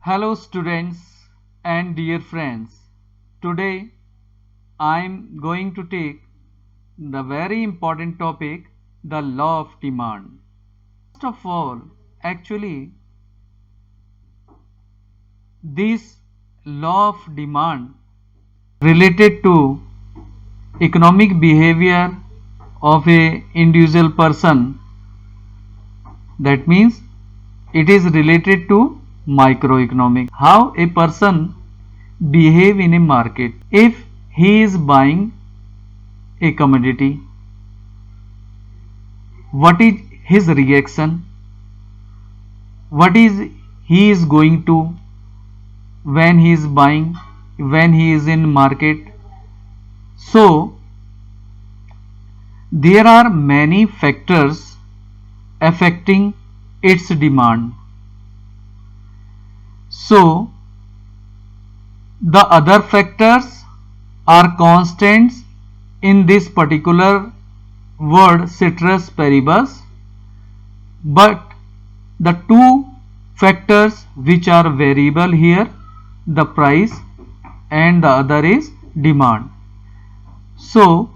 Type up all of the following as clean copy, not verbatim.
Hello students and dear friends. Today I am going to take the very important topic, the law of demand. First of all, actually this law of demand related to economic behavior of a individual person. That means it is related to microeconomics, how a person behave in a market. If he is buying a commodity, what is his reaction, what is he is going to when he is buying, when he is in market. So there are many factors affecting its demand. So the other factors are constants in this particular word ceteris paribus, but the two factors which are variable here, the price and the other is demand. So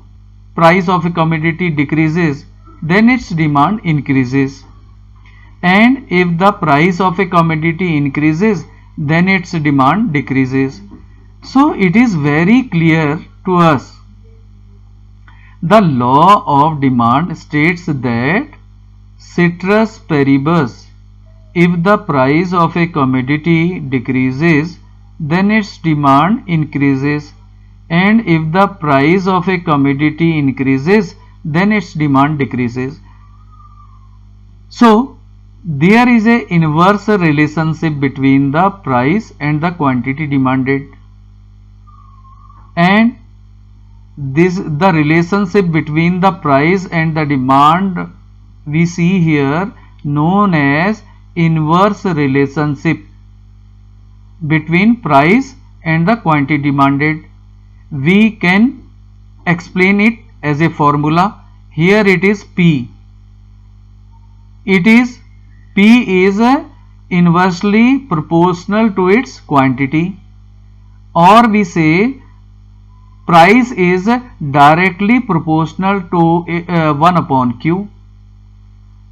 price of a commodity decreases, then its demand increases, and if the price of a commodity increases, then its demand decreases. So it is very clear to us. The law of demand states that ceteris paribus, if the price of a commodity decreases, then its demand increases, and if the price of a commodity increases, then its demand decreases. So there is a inverse relationship between the price and the quantity demanded, and the relationship between the price and the demand we see here known as inverse relationship between price and the quantity demanded. We can explain it as a formula. Here it is P. P is inversely proportional to its quantity, or we say price is directly proportional to 1 upon Q.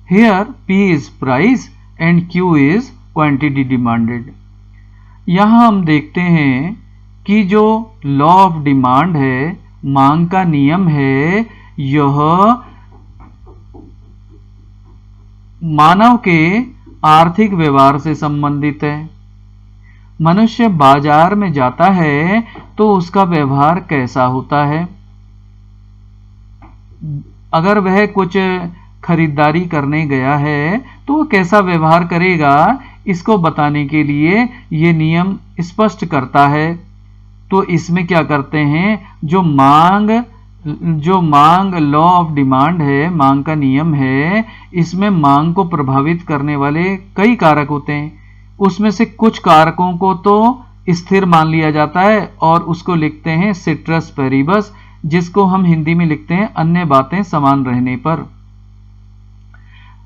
Here P is price and Q is quantity demanded. यहाँ हम देखते हैं कि जो law of demand है, मांग का नियम है, यह मानव के आर्थिक व्यवहार से संबंधित है। मनुष्य बाजार में जाता है तो उसका व्यवहार कैसा होता है, अगर वह कुछ खरीदारी करने गया है तो वह कैसा व्यवहार करेगा, इसको बताने के लिए ये नियम स्पष्ट करता है। तो इसमें क्या करते हैं, जो मांग लॉ ऑफ डिमांड है, मांग का नियम है, इसमें मांग को प्रभावित करने वाले कई कारक होते हैं। उसमें से कुछ कारकों को तो स्थिर मान लिया जाता है और उसको लिखते हैं ceteris paribus, जिसको हम हिंदी में लिखते हैं अन्य बातें समान रहने पर।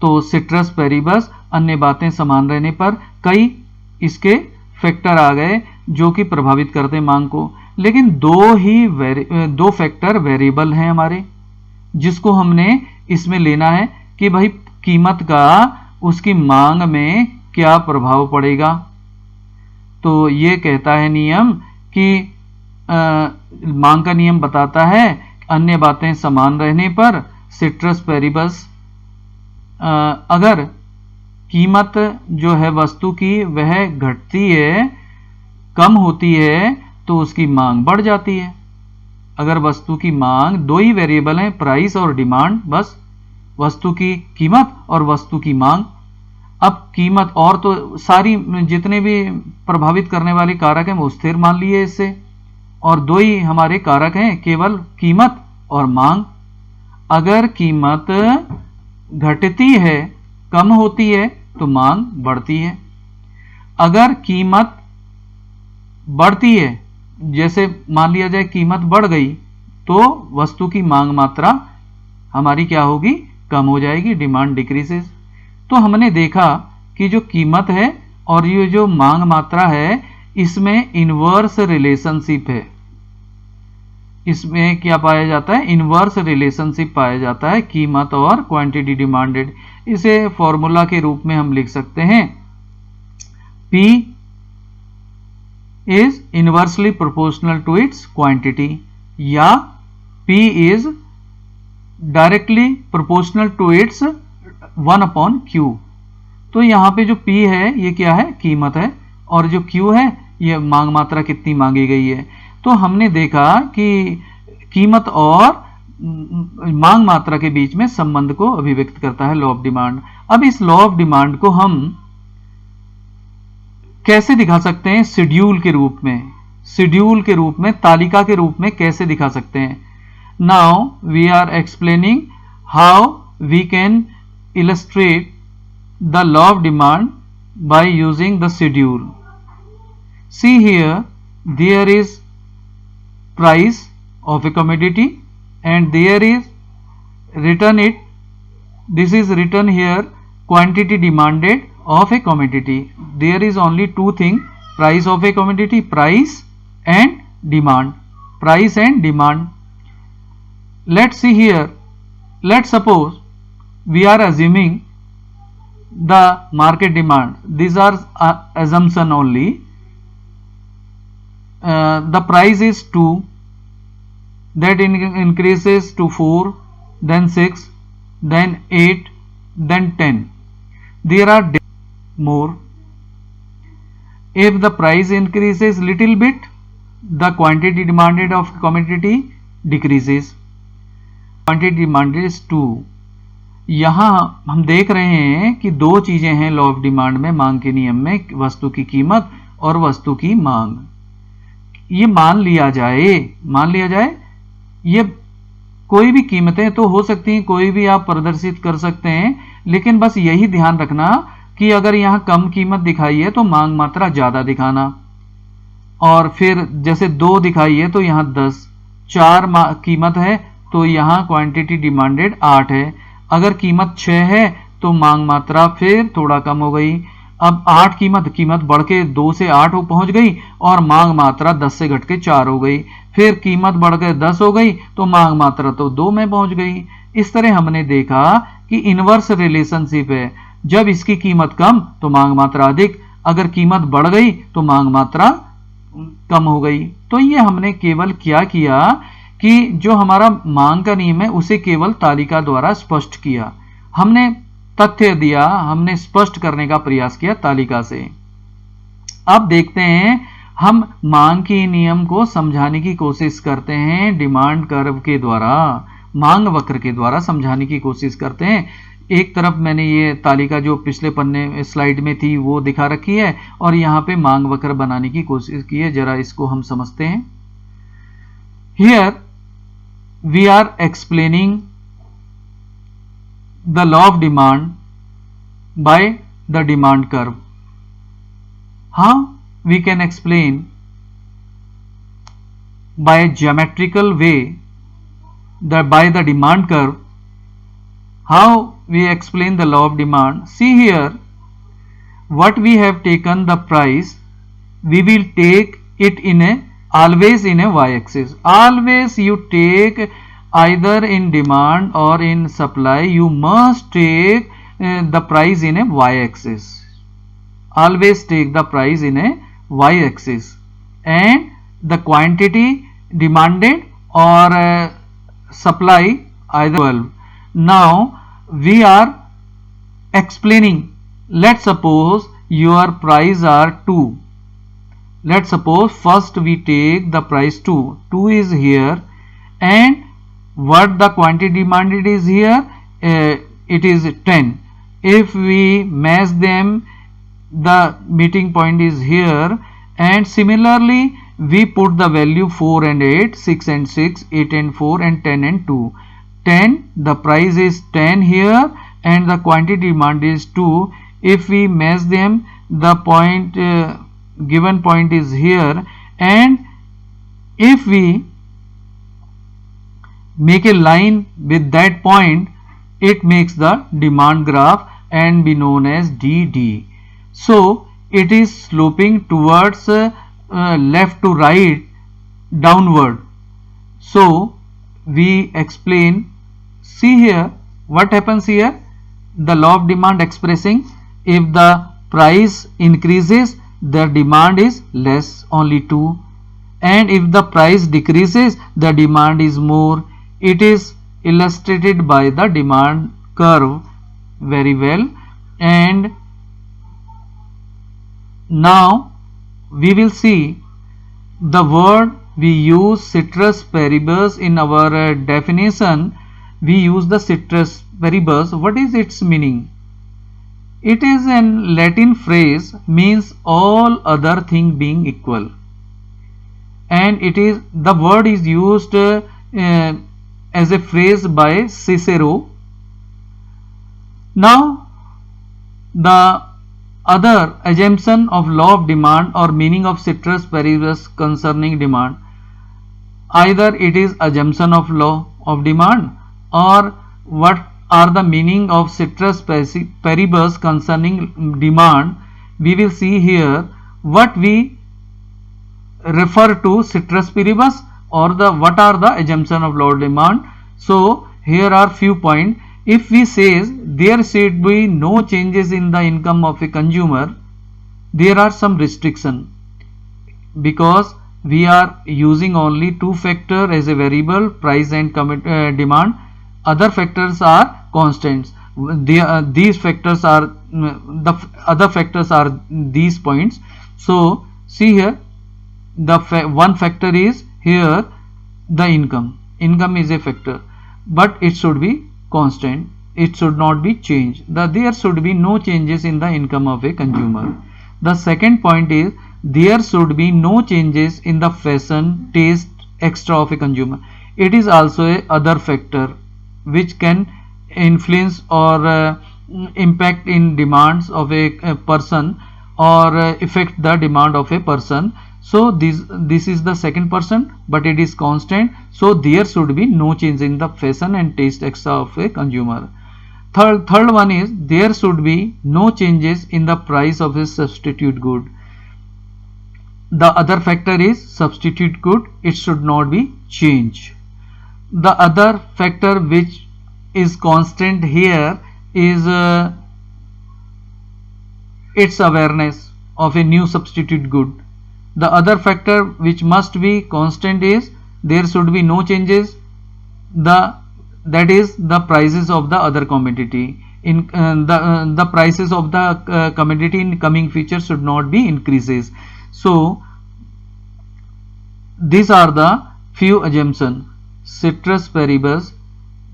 तो ceteris paribus, अन्य बातें समान रहने पर कई इसके फैक्टर आ गए जो कि प्रभावित करते हैं मांग को। लेकिन दो फैक्टर वेरिएबल हैं हमारे, जिसको हमने इसमें लेना है कि भाई कीमत का उसकी मांग में क्या प्रभाव पड़ेगा। तो ये कहता है नियम कि मांग का नियम बताता है अन्य बातें समान रहने पर ceteris paribus, अगर कीमत जो है वस्तु की वह घटती है, कम होती है, तो उसकी मांग बढ़ जाती है। अगर वस्तु की मांग, दो ही वेरिएबल हैं, प्राइस और डिमांड, बस वस्तु की कीमत और वस्तु की मांग। अब कीमत और तो सारी जितने भी प्रभावित करने वाले कारक हैं वो स्थिर मान लिए इससे, और दो ही हमारे कारक हैं, केवल कीमत और मांग। अगर कीमत घटती है, कम होती है, तो मांग बढ़ती है। अगर कीमत बढ़ती है, जैसे मान लिया जाए कीमत बढ़ गई, तो वस्तु की मांग मात्रा हमारी क्या होगी, कम हो जाएगी, डिमांड डिक्रीजेस। तो हमने देखा कि जो कीमत है और ये जो मांग मात्रा है इसमें इनवर्स रिलेशनशिप है। इसमें क्या पाया जाता है? इनवर्स रिलेशनशिप पाया जाता है कीमत और क्वांटिटी डिमांडेड। इसे फॉर्मूला के रूप में हम लिख सकते हैं, P is inversely proportional to its quantity या P is directly proportional to its 1/Q। तो यहां पे जो P है ये क्या है? कीमत है, और जो Q है ये मांग मात्रा कितनी मांगी गई है। तो हमने देखा कि कीमत और मांग मात्रा के बीच में संबंध को अभिव्यक्त करता है लॉ ऑफ डिमांड। अब इस लॉ ऑफ डिमांड को हम कैसे दिखा सकते हैं? शेड्यूल के रूप में, शेड्यूल के रूप में, तालिका के रूप में कैसे दिखा सकते हैं? Now we are explaining how we can illustrate the law of demand by using the schedule. See here, there is price of a commodity and there is written it, this is written here quantity demanded of a commodity. There is only two things, price of a commodity, price and demand, price and demand. Let's see here, let's suppose we are assuming the market demand, these are assumption only. The price is 2, that increases to 4, then 6, then 8, then 10. There are more. If the price increases little bit, the quantity demanded of commodity decreases. Quantity demanded is 2. यहां हम देख रहे हैं कि दो चीजें हैं law of demand में, मांग के नियम में, वस्तु की कीमत और वस्तु की मांग। ये मान लिया जाए ये कोई भी कीमतें तो हो सकती हैं, कोई भी आप प्रदर्शित कर सकते हैं, लेकिन बस यही ध्यान रखना कि अगर यहां कम कीमत दिखाई है तो मांग मात्रा ज्यादा दिखाना, और फिर जैसे 2 दिखाई है तो यहां 10, 4 कीमत है तो यहां क्वांटिटी डिमांडेड 8 है, अगर कीमत 6 है तो मांग मात्रा फिर थोड़ा कम हो गई। अब 8 कीमत बढ़ के 2 से 8 पहुंच गई और मांग मात्रा 10 से घट के 4 हो गई, फिर कीमत बढ़ के 10 हो गई तो मांग मात्रा तो 2 में पहुंच गई। इस तरह हमने देखा कि इनवर्स रिलेशनशिप है, जब इसकी कीमत कम तो मांग मात्रा अधिक, अगर कीमत बढ़ गई तो मांग मात्रा कम हो गई। तो ये हमने केवल क्या किया कि जो हमारा मांग का नियम है उसे केवल तालिका द्वारा स्पष्ट किया, हमने तथ्य दिया, हमने स्पष्ट करने का प्रयास किया तालिका से। अब देखते हैं हम मांग के नियम को समझाने की कोशिश करते हैं डिमांड कर्व के द्वारा, मांग वक्र के द्वारा समझाने की कोशिश करते हैं। एक तरफ मैंने ये तालिका जो पिछले पन्ने स्लाइड में थी वो दिखा रखी है और यहां पे मांग वक्र बनाने की कोशिश की है, जरा इसको हम समझते हैं। Here we are explaining the law of demand by the demand curve. How we can explain? By geometrical way, by the demand curve. How we explain the law of demand? See here, what we have taken the price, we will take it in a always in a y-axis. Always you take either in demand or in supply, you must take the price in a y-axis. Always take the price in a y-axis, and the quantity demanded or supply either 12. Now we are explaining, let's suppose your price are 2. Let's suppose first we take the price 2 is here, and what the quantity demanded is here, it is 10. If we match them, the meeting point is here, and similarly we put the value 4 and 8, 6 and 6, 8 and 4, and 10 and 2. 10, the price is 10 here and the quantity demand is 2. If we match them, the point given point is here, and if we make a line with that point, it makes the demand graph and be known as DD. So it is sloping towards left to right, downward. So we explain, see here what happens here. The law of demand expressing, if the price increases the demand is less, only 2, and if the price decreases the demand is more. It is illustrated by the demand curve very well. And now we will see the word we use ceteris paribus in our definition. We use the ceteris paribus. What is its meaning? It is an Latin phrase, means all other thing being equal, and it is, the word is used as a phrase by Cicero. Now the other assumption of law of demand or meaning of ceteris paribus concerning demand, either it is assumption of law of demand, or what are the meaning of ceteris paribus concerning demand. We will see here what we refer to ceteris paribus, or the what are the assumption of law of demand. So here are few points. If we say there should be no changes in the income of a consumer, there are some restriction, because we are using only 2 factors as a variable, price and demand. Other factors are constants. These factors are the other factors are these points. So see here, the one factor is here the income. Income is a factor, but it should be constant. It should not be changed. There should be no changes in the income of a consumer. The second point is there should be no changes in the fashion, taste, extra of a consumer. It is also a other factor which can influence or impact in demands of a person, or affect the demand of a person. So this is the second person, but it is constant. So there should be no change in the fashion and taste extra of a consumer. Third one is there should be no changes in the price of a substitute good. The other factor is substitute good. It should not be changed. The other factor which is constant here is its awareness of a new substitute good. The other factor which must be constant is there should be no changes, that is the prices of the other commodity. In the prices of the commodity in coming future should not be increases. So these are the few assumptions. ceteris paribus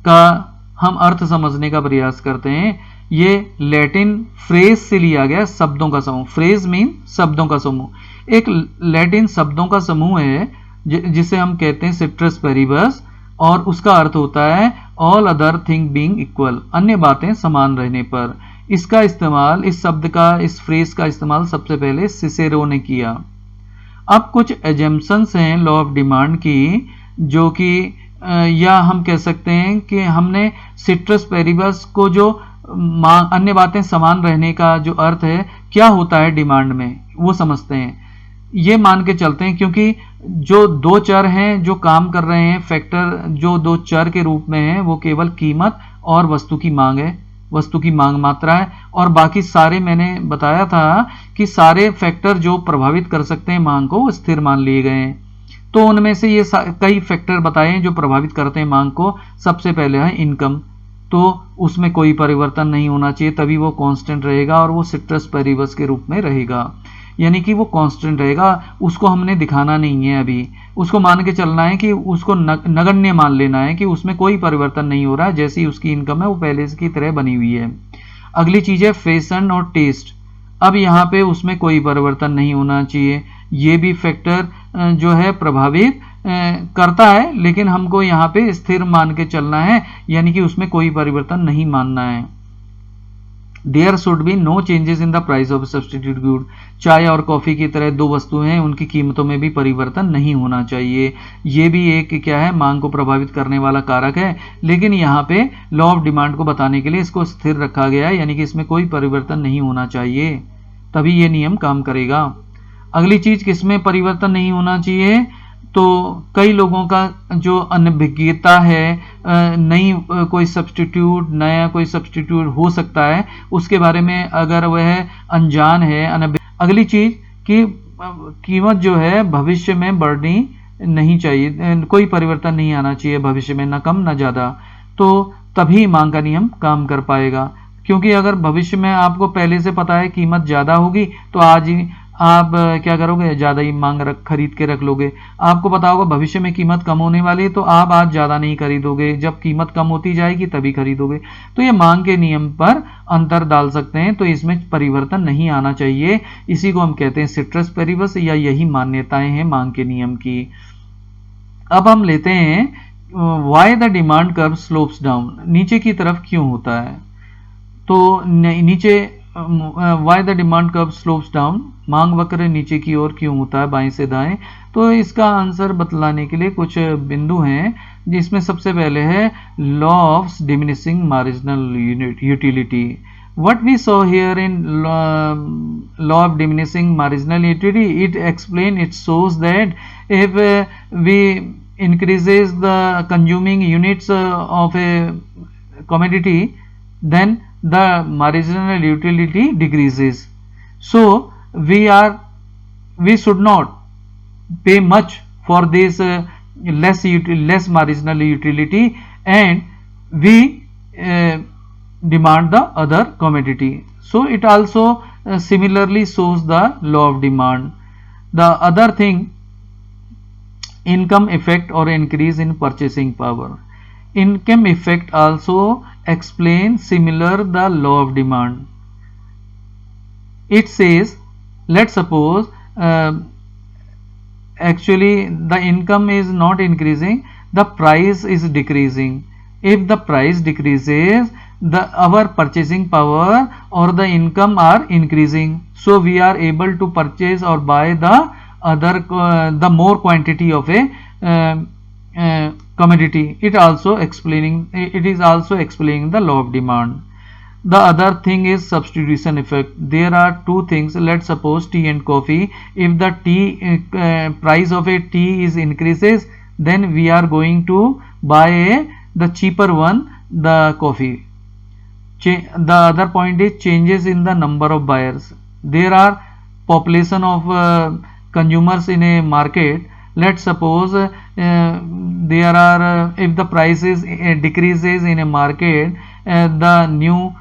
का हम अर्थ समझने का प्रयास करते हैं. ये Latin phrase से लिया गया, शब्दों का समूह. फ्रेज मीन शब्दों का समूह. एक लैटिन शब्दों का समूह है जिसे हम कहते हैं ceteris paribus, और उसका अर्थ होता है all other thing being equal, अन्य बातें समान रहने पर. इसका इस्तेमाल, इस शब्द का, इस फ्रेज का इस्तेमाल सबसे पहले सिसेरो ने किया. अब कुछ एजम्पशंस हैं लॉ ऑफ डिमांड की, जो कि या हम कह सकते हैं कि हमने ceteris paribus को जो अन्य बातें समान रहने का जो अर्थ है क्या होता है डिमांड में, वो समझते हैं. ये मान के चलते हैं क्योंकि जो 2 चर हैं जो काम कर रहे हैं, फैक्टर जो 2 चर के रूप में हैं, वो केवल कीमत और वस्तु की मांग है, वस्तु की मांग मात्रा है. और बाकी सारे, मैंने बताया था कि सारे फैक्टर जो प्रभावित कर सकते हैं मांग को, वो स्थिर मान लिए गए हैं. तो उनमें से ये कई फैक्टर बताए हैं जो प्रभावित करते हैं मांग को. सबसे पहले है इनकम, तो उसमें कोई परिवर्तन नहीं होना चाहिए, तभी वो कांस्टेंट रहेगा और वो ceteris paribus के रूप में रहेगा, यानी कि वो कांस्टेंट रहेगा. उसको हमने दिखाना नहीं है अभी, उसको मान के चलना है कि उसको नगण्य मान लेना है कि उसमें कोई परिवर्तन नहीं हो रहा है, जैसी उसकी इनकम है वो पहले की तरह बनी हुई है. अगली चीज है फैशन और टेस्ट. अब यहाँ पे उसमें कोई परिवर्तन नहीं होना चाहिए. ये भी फैक्टर जो है प्रभावित करता है, लेकिन हमको यहाँ पे स्थिर मान के चलना है, यानी कि उसमें कोई परिवर्तन नहीं मानना है. There should be no changes in the price of substitute good. चाय और कॉफी की तरह 2 वस्तुएं हैं, उनकी कीमतों में भी परिवर्तन नहीं होना चाहिए. ये भी एक क्या है, मांग को प्रभावित करने वाला कारक है, लेकिन यहाँ पे लॉ ऑफ डिमांड को बताने के लिए इसको स्थिर रखा गया है, यानी कि इसमें कोई परिवर्तन नहीं होना चाहिए. तभी ये नियम काम करेगा। अगली चीज, किसमें परिवर्तन नहीं होना चाहिए? तो कई लोगों का जो अनभिज्ञता है, नई कोई सब्स्टिट्यूट, नया कोई सब्स्टिट्यूट हो सकता है, उसके बारे में अगर वह अनजान है, अगली चीज कि कीमत जो है भविष्य में बढ़नी नहीं चाहिए, कोई परिवर्तन नहीं आना चाहिए भविष्य में, ना कम ना ज्यादा, तो तभी मांग का नियम काम कर पाएगा। क्योंकि अगर भविष्य में आपको पहले से पता है कीमत ज्यादा होगी, तो आज ही आप क्या करोगे? ज्यादा ही खरीद के रख लोगे। आपको पता होगा भविष्य में कीमत कम होने वाली है, तो आप आज ज्यादा नहीं खरीदोगे, जब कीमत कम होती जाएगी तभी खरीदोगे। तो ये मांग के नियम पर अंतर डाल सकते हैं, तो इसमें परिवर्तन नहीं आना चाहिए। इसी को हम कहते हैं सिट्रस पेरिबस, या यही मान्यताएं हैं मांग के नियम की। अब हम लेते हैं why the demand curve slopes down, नीचे की तरफ क्यों होता है? तो नीचे why the demand curve slopes down, मांग वक्र नीचे की ओर क्यों होता है बाएं से दाएं? तो इसका आंसर बतलाने के लिए कुछ बिंदु हैं, जिसमें सबसे पहले है law of diminishing marginal utility. What we saw here in law of diminishing marginal utility, it shows that if we increases the consuming units of a commodity, then the marginal utility decreases. So we should not pay much for this less marginal utility, and we demand the other commodity. So it also similarly shows the law of demand. The other thing, income effect or increase in purchasing power. Income effect also explains similar the law of demand. It says, let's suppose actually the income is not increasing, the price is decreasing. If the price decreases, our purchasing power or the income are increasing, so we are able to purchase or buy the more quantity of a commodity. It is also explaining the law of demand. The other thing is substitution effect. There are two things. Let's suppose tea and coffee. If the price of a tea is increases, then we are going to buy the cheaper one, the coffee. The other point is changes in the number of buyers. There are population of consumers in a market. Let's suppose there are if the prices decreases in a market, the new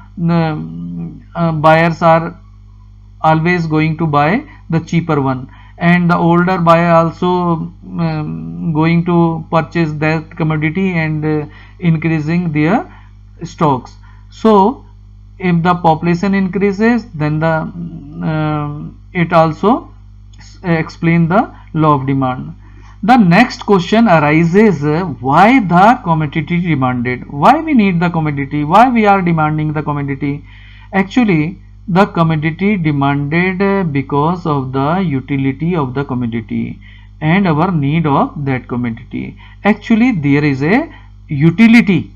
buyers are always going to buy the cheaper one, and the older buyer also going to purchase that commodity and increasing their stocks. So if the population increases, then it also explain the law of demand. The next question arises, why the commodity demanded? Why we need the commodity? Why we are demanding the commodity? Actually the commodity demanded because of the utility of the commodity and our need of that commodity. Actually there is a utility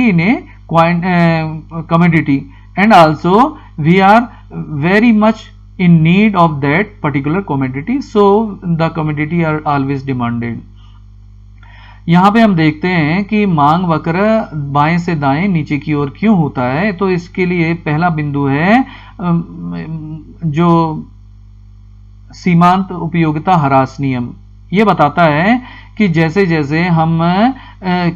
in a commodity, and also we are very much in need of that particular commodity, so the commodity are always demanded. यहाँ पे हम देखते हैं कि मांग वक्र बाएं से दाएं नीचे की ओर क्यों होता है। तो इसके लिए पहला बिंदु है जो सीमांत उपयोगिता ह्रास नियम। ये बताता है कि जैसे जैसे हम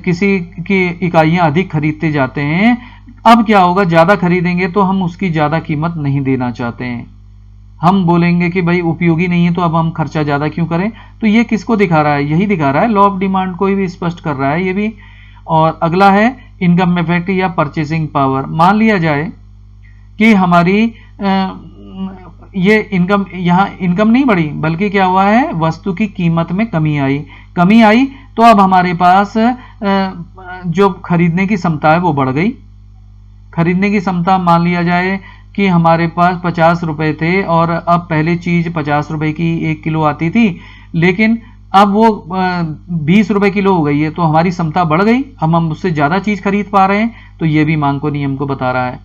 किसी की इकाइयां अधिक खरीदते जाते हैं, अब क्या होगा, ज्यादा खरीदेंगे तो हम उसकी ज्यादा कीमत नहीं देना चाहते हैं। हम बोलेंगे कि भाई उपयोगी नहीं है तो अब हम खर्चा ज्यादा क्यों करें। तो ये किसको दिखा रहा है? यही दिखा रहा है, लॉ ऑफ डिमांड को भी स्पष्ट कर रहा है ये भी। और अगला है इनकम इफेक्ट या परचेसिंग पावर। मान लिया जाए कि हमारी ये इनकम, यहाँ इनकम नहीं बढ़ी बल्कि क्या हुआ है, वस्तु की कीमत में कमी आई, तो अब हमारे पास जो खरीदने की क्षमता है वो बढ़ गई। खरीदने की क्षमता मान लिया जाए कि हमारे पास 50 रुपए थे और अब पहले चीज 50 रुपए की 1 किलो आती थी, लेकिन अब वो 20 रुपए किलो हो गई है, तो हमारी क्षमता बढ़ गई, अब हम उससे ज्यादा चीज खरीद पा रहे हैं। तो ये भी मांग को नियम को बता रहा है।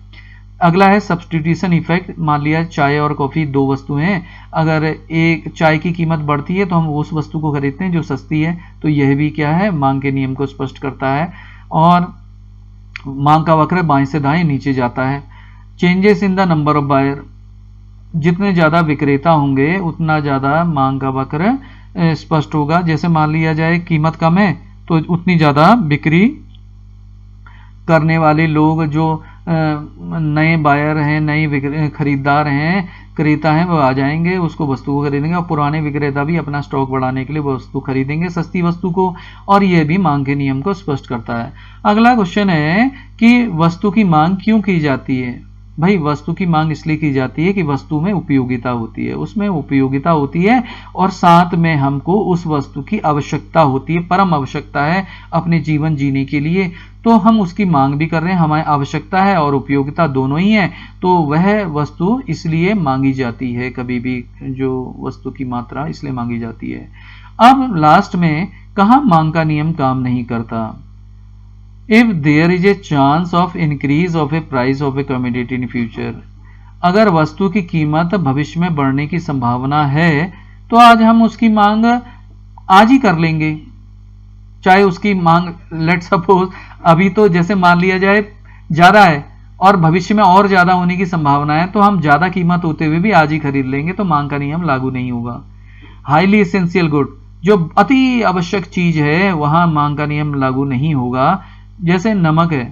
अगला है सब्स्टिट्यूशन इफेक्ट। मान लिया चाय और कॉफी दो वस्तु हैं, अगर एक चाय की कीमत बढ़ती है तो हम उस वस्तु को खरीदते हैं जो सस्ती है, तो यह भी क्या है, मांग के नियम को स्पष्ट करता है। और मांग का वक्र बाएं से दाएं नीचे जाता है। Changes in the number of buyer, जितने ज्यादा विक्रेता होंगे उतना ज्यादा मांग का वक्र स्पष्ट होगा। जैसे मान लिया जाए कीमत कम है तो उतनी ज्यादा बिक्री करने वाले लोग जो नए बायर हैं, नए खरीदार हैं, क्रेता हैं, वो आ जाएंगे, उसको वस्तु को खरीदेंगे, और पुराने विक्रेता भी अपना स्टॉक बढ़ाने के लिए वस्तु खरीदेंगे, सस्ती वस्तु को, और यह भी मांग के नियम को स्पष्ट करता है। अगला क्वेश्चन है कि वस्तु की मांग क्यों की जाती है। भाई वस्तु की मांग इसलिए की जाती है कि वस्तु में उपयोगिता होती है, उसमें उपयोगिता होती है, और साथ में हमको उस वस्तु की आवश्यकता होती है, परम आवश्यकता है अपने जीवन जीने के लिए, तो हम उसकी मांग भी कर रहे हैं, हमारी आवश्यकता है और उपयोगिता दोनों ही है, तो वह वस्तु इसलिए मांगी जाती है। कभी भी जो वस्तु की मात्रा इसलिए मांगी जाती है। अब लास्ट में कहां मांग का नियम काम नहीं करता। If there is a chance of increase of a price of a commodity in future, अगर वस्तु की कीमत भविष्य में बढ़ने की संभावना है तो आज हम उसकी मांग आज ही कर लेंगे, चाहे उसकी मांग लेट सपोज अभी तो जैसे मान लिया जाए ज्यादा है और भविष्य में और ज्यादा होने की संभावना है, तो हम ज्यादा कीमत होते हुए भी आज ही खरीद लेंगे, तो मांग का नियम लागू नहीं होगा। हाईली एसेंशियल गुड, जो अति आवश्यक चीज है वहां मांग का नियम लागू नहीं होगा। जैसे नमक है,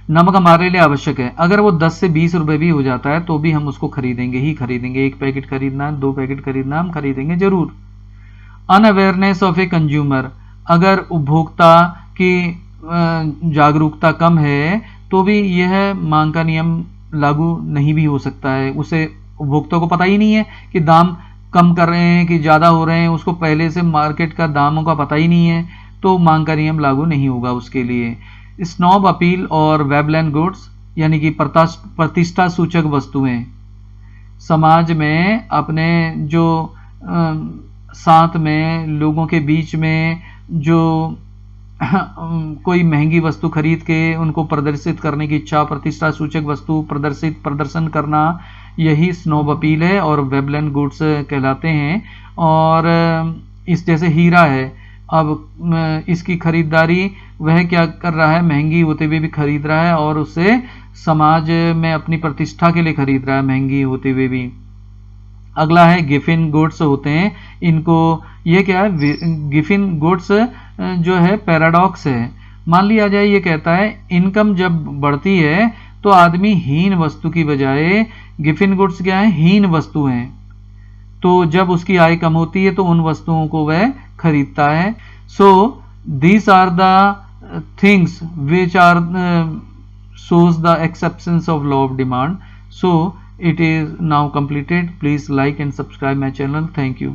नमक हमारे लिए आवश्यक है, अगर वो 10 से 20 रुपए भी हो जाता है तो भी हम उसको खरीदेंगे ही खरीदेंगे। एक पैकेट खरीदना है, 2 पैकेट खरीदना, हम खरीदेंगे जरूर। अनअवेयरनेस ऑफ ए कंज्यूमर, अगर उपभोक्ता की जागरूकता कम है तो भी यह मांग का नियम लागू नहीं भी हो सकता है। उसे उपभोक्ता को पता ही नहीं है कि दाम कम कर रहे हैं कि ज्यादा हो रहे हैं, उसको पहले से मार्केट का दामों का पता ही नहीं है, तो मांग का नियम लागू नहीं होगा उसके लिए। स्नॉब अपील और वेबलैंड गुड्स, यानी कि प्रतिष्ठा सूचक वस्तुएं, समाज में अपने जो साथ में लोगों के बीच में जो कोई महंगी वस्तु खरीद के उनको प्रदर्शित करने की इच्छा, प्रतिष्ठा सूचक वस्तु प्रदर्शन करना, यही स्नॉब अपील है और वेबलैंड गुड्स कहलाते हैं। और इस जैसे हीरा है, अब इसकी खरीदारी वह क्या कर रहा है, महंगी होते हुए भी खरीद रहा है और उसे समाज में अपनी प्रतिष्ठा के लिए खरीद रहा है महंगी होते हुए भी। अगला है गिफिन गुड्स होते हैं, इनको ये क्या है, गिफिन गुड्स जो है पैराडॉक्स है। मान लिया जाए ये कहता है इनकम जब बढ़ती है तो आदमी हीन वस्तु की बजाय, गिफिन गुड्स क्या है, हीन वस्तु हैं, तो जब उसकी आय कम होती है तो उन वस्तुओं को वह खरीदता है। So these are the things which are shows the exceptions of law of demand. So it is now completed. Please like and subscribe my channel. Thank you.